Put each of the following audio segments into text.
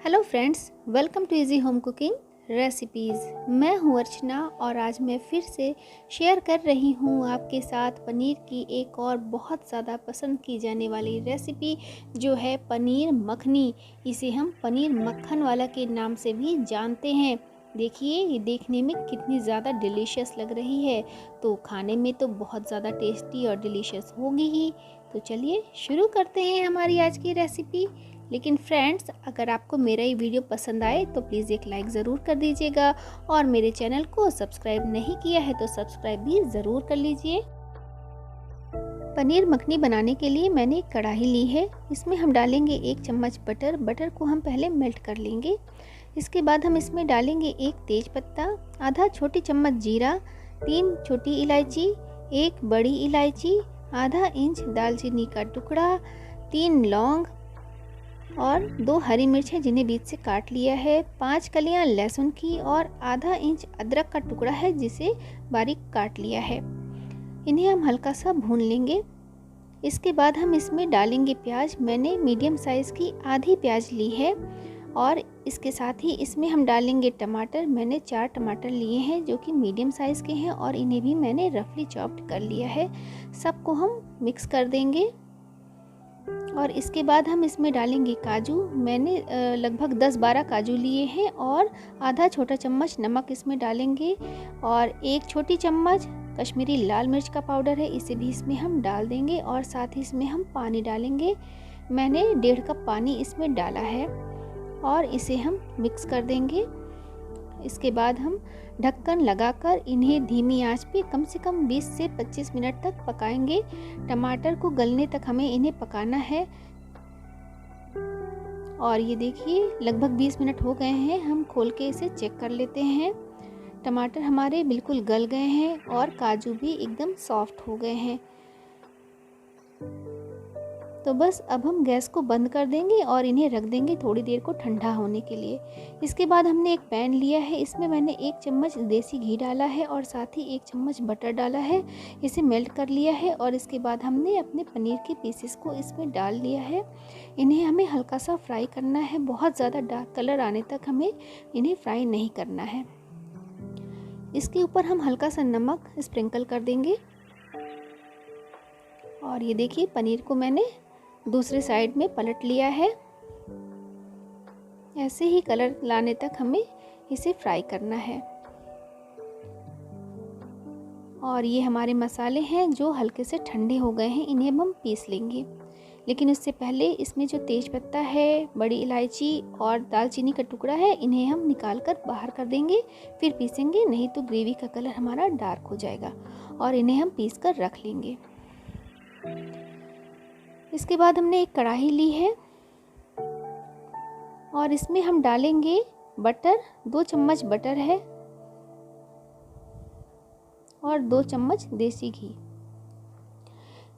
Hello friends, welcome to easy home cooking recipes. मैं हूं अर्चना और आज मैं फिर से शेयर कर रही हूं आपके साथ पनीर की एक और बहुत ज़्यादा पसंद की जाने वाली रेसिपी जो है पनीर मखनी। इसे हम पनीर मक्खन वाला के नाम से भी जानते हैं। देखिए ये देखने में कितनी ज़्यादा डिलीशियस लग रही है, तो खाने में तो बहुत ज़्यादा टेस्टी और डिलीशियस होगी ही। तो चलिए शुरू करते हैं हमारी आज की रेसिपी। लेकिन फ्रेंड्स, अगर आपको मेरा ये वीडियो पसंद आए तो प्लीज़ एक लाइक ज़रूर कर दीजिएगा और मेरे चैनल को सब्सक्राइब नहीं किया है तो सब्सक्राइब भी ज़रूर कर लीजिए। पनीर मखनी बनाने के लिए मैंने एक कढ़ाई ली है। इसमें हम डालेंगे 1 चम्मच बटर। बटर को हम पहले मेल्ट कर लेंगे। इसके बाद हम इसमें डालेंगे 1 तेज पत्ता, आधा छोटी चम्मच जीरा, 3 छोटी इलायची, 1 बड़ी इलायची, आधा इंच दालचीनी का टुकड़ा, 3 लौंग और 2 हरी मिर्च है जिन्हें बीच से काट लिया है, 5 कलियां लहसुन की और आधा इंच अदरक का टुकड़ा है जिसे बारीक काट लिया है। इन्हें हम हल्का सा भून लेंगे। इसके बाद हम इसमें डालेंगे प्याज। मैंने मीडियम साइज़ की आधी प्याज ली है और इसके साथ ही इसमें हम डालेंगे टमाटर। मैंने 4 टमाटर लिए हैं जो कि मीडियम साइज़ के हैं और इन्हें भी मैंने रफली चॉप्ड कर लिया है। सबको हम मिक्स कर देंगे और इसके बाद हम इसमें डालेंगे काजू। मैंने लगभग 10-12 काजू लिए हैं और आधा छोटा चम्मच नमक इसमें डालेंगे और 1 छोटी चम्मच कश्मीरी लाल मिर्च का पाउडर है, इसे भी इसमें हम डाल देंगे और साथ ही इसमें हम पानी डालेंगे। मैंने 1.5 कप पानी इसमें डाला है और इसे हम मिक्स कर देंगे। इसके बाद हम ढक्कन लगाकर इन्हें धीमी आंच पे कम से कम 20 से 25 मिनट तक पकाएंगे। टमाटर को गलने तक हमें इन्हें पकाना है। और ये देखिए लगभग 20 मिनट हो गए हैं। हम खोल के इसे चेक कर लेते हैं। टमाटर हमारे बिल्कुल गल गए हैं और काजू भी एकदम सॉफ्ट हो गए हैं। तो बस अब हम गैस को बंद कर देंगे और इन्हें रख देंगे थोड़ी देर को ठंडा होने के लिए। इसके बाद हमने एक पैन लिया है। इसमें मैंने 1 चम्मच देसी घी डाला है और साथ ही 1 चम्मच बटर डाला है। इसे मेल्ट कर लिया है और इसके बाद हमने अपने पनीर के पीसेस को इसमें डाल लिया है। इन्हें हमें हल्का सा फ्राई करना है, बहुत ज़्यादा डार्क कलर आने तक हमें इन्हें फ्राई नहीं करना है। इसके ऊपर हम हल्का सा नमक स्प्रिंकल कर देंगे और ये देखिए पनीर को मैंने दूसरे साइड में पलट लिया है। ऐसे ही कलर लाने तक हमें इसे फ्राई करना है। और ये हमारे मसाले हैं जो हल्के से ठंडे हो गए हैं, इन्हें हम पीस लेंगे। लेकिन उससे पहले इसमें जो तेज पत्ता है, बड़ी इलायची और दालचीनी का टुकड़ा है, इन्हें हम निकाल कर बाहर कर देंगे, फिर पीसेंगे, नहीं तो ग्रेवी का कलर हमारा डार्क हो जाएगा। और इन्हें हम पीस कर रख लेंगे। इसके बाद हमने एक कढ़ाई ली है और इसमें हम डालेंगे बटर। 2 चम्मच बटर है और 2 चम्मच देसी घी।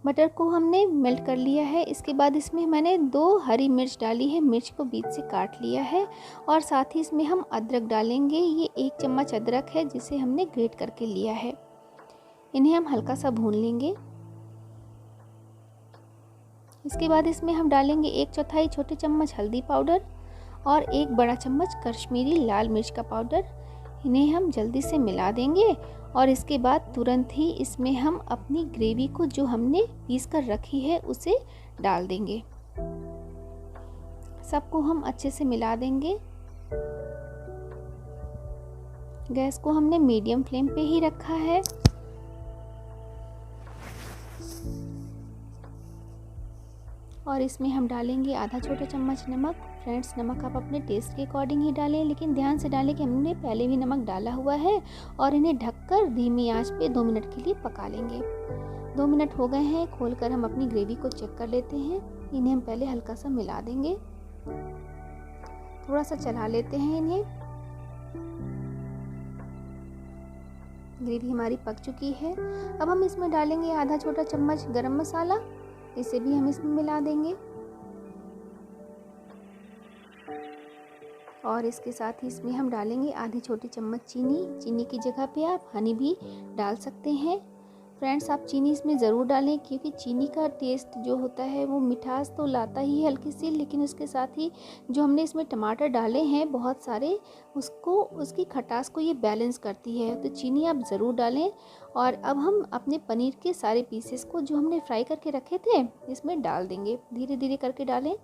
बटर को हमने मेल्ट कर लिया है। इसके बाद इसमें मैंने 2 हरी मिर्च डाली है, मिर्च को बीच से काट लिया है और साथ ही इसमें हम अदरक डालेंगे। ये 1 चम्मच अदरक है जिसे हमने ग्रेट करके लिया है। इन्हें हम हल्का सा भून लेंगे। इसके बाद इसमें हम डालेंगे 1/4 छोटे चम्मच हल्दी पाउडर और 1 बड़ा चम्मच कश्मीरी लाल मिर्च का पाउडर। इन्हें हम जल्दी से मिला देंगे और इसके बाद तुरंत ही इसमें हम अपनी ग्रेवी को जो हमने पीस कर रखी है उसे डाल देंगे। सबको हम अच्छे से मिला देंगे। गैस को हमने मीडियम फ्लेम पे ही रखा है। और इसमें हम डालेंगे आधा छोटा चम्मच नमक। फ्रेंड्स, नमक आप अपने टेस्ट के अकॉर्डिंग ही डालें, लेकिन ध्यान से डालें कि हमने पहले भी नमक डाला हुआ है। और इन्हें ढककर धीमी आंच पे 2 मिनट के लिए पका लेंगे। 2 मिनट हो गए हैं। खोलकर हम अपनी ग्रेवी को चेक कर लेते हैं। इन्हें हम पहले हल्का सा मिला देंगे, थोड़ा सा चला लेते हैं इन्हें। ग्रेवी हमारी पक चुकी है। अब हम इसमें डालेंगे आधा छोटा चम्मच गरम मसाला, इसे भी हम इसमें मिला देंगे। और इसके साथ ही इसमें हम डालेंगे आधी छोटी चम्मच चीनी। चीनी की जगह पे आप हनी भी डाल सकते हैं। फ्रेंड्स, आप चीनी इसमें ज़रूर डालें, क्योंकि चीनी का टेस्ट जो होता है वो मिठास तो लाता ही है हल्की सी, लेकिन उसके साथ ही जो हमने इसमें टमाटर डाले हैं बहुत सारे, उसको उसकी खटास को ये बैलेंस करती है। तो चीनी आप ज़रूर डालें। और अब हम अपने पनीर के सारे पीसेस को जो हमने फ्राई करके रखे थे इसमें डाल देंगे। धीरे धीरे करके डालें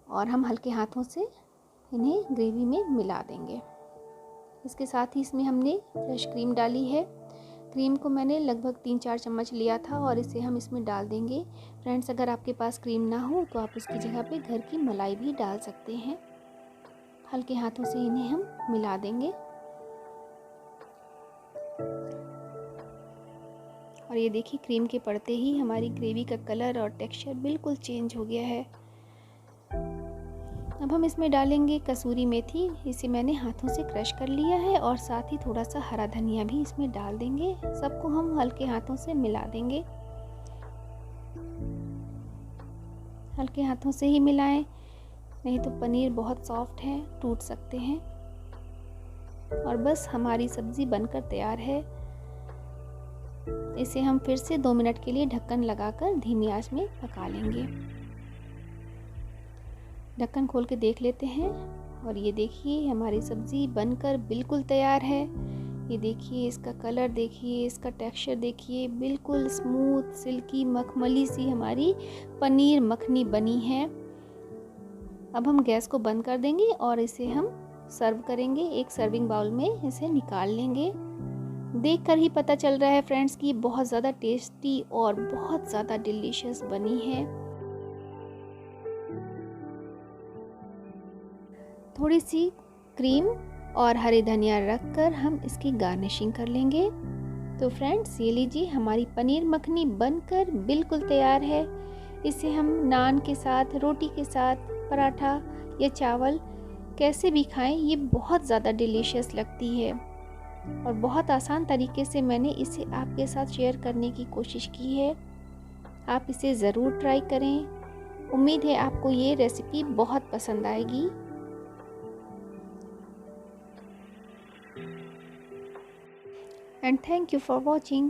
और हम हल्के हाथों से इन्हें ग्रेवी में मिला देंगे। इसके साथ ही इसमें हमने फ्रेश क्रीम डाली है। क्रीम को मैंने लगभग 3-4 चम्मच लिया था और इसे हम इसमें डाल देंगे। फ्रेंड्स, अगर आपके पास क्रीम ना हो तो आप उसकी जगह पे घर की मलाई भी डाल सकते हैं। हल्के हाथों से इन्हें हम मिला देंगे। और ये देखिए, क्रीम के पड़ते ही हमारी ग्रेवी का कलर और टेक्सचर बिल्कुल चेंज हो गया है। अब हम इसमें डालेंगे कसूरी मेथी। इसे मैंने हाथों से क्रश कर लिया है और साथ ही थोड़ा सा हरा धनिया भी इसमें डाल देंगे। सबको हम हल्के हाथों से मिला देंगे। हल्के हाथों से ही मिलाएं, नहीं तो पनीर बहुत सॉफ्ट है, टूट सकते हैं। और बस हमारी सब्ज़ी बनकर तैयार है। इसे हम फिर से 2 मिनट के लिए ढक्कन लगाकर धीमी आंच में पका लेंगे। ढक्कन खोल के देख लेते हैं और ये देखिए, हमारी सब्ज़ी बनकर बिल्कुल तैयार है। ये देखिए, इसका कलर देखिए, इसका टेक्सचर देखिए, बिल्कुल स्मूथ सिल्की मखमली सी हमारी पनीर मखनी बनी है। अब हम गैस को बंद कर देंगे और इसे हम सर्व करेंगे। एक सर्विंग बाउल में इसे निकाल लेंगे। देखकर ही पता चल रहा है फ्रेंड्स कि बहुत ज़्यादा टेस्टी और बहुत ज़्यादा डिलीशियस बनी है। थोड़ी सी क्रीम और हरी धनिया रखकर हम इसकी गार्निशिंग कर लेंगे। तो फ्रेंड्स, ये लीजिए, हमारी पनीर मखनी बनकर बिल्कुल तैयार है। इसे हम नान के साथ, रोटी के साथ, पराठा या चावल कैसे भी खाएं, ये बहुत ज़्यादा डिलीशियस लगती है। और बहुत आसान तरीके से मैंने इसे आपके साथ शेयर करने की कोशिश की है। आप इसे ज़रूर ट्राई करें। उम्मीद है आपको ये रेसिपी बहुत पसंद आएगी। And thank you for watching.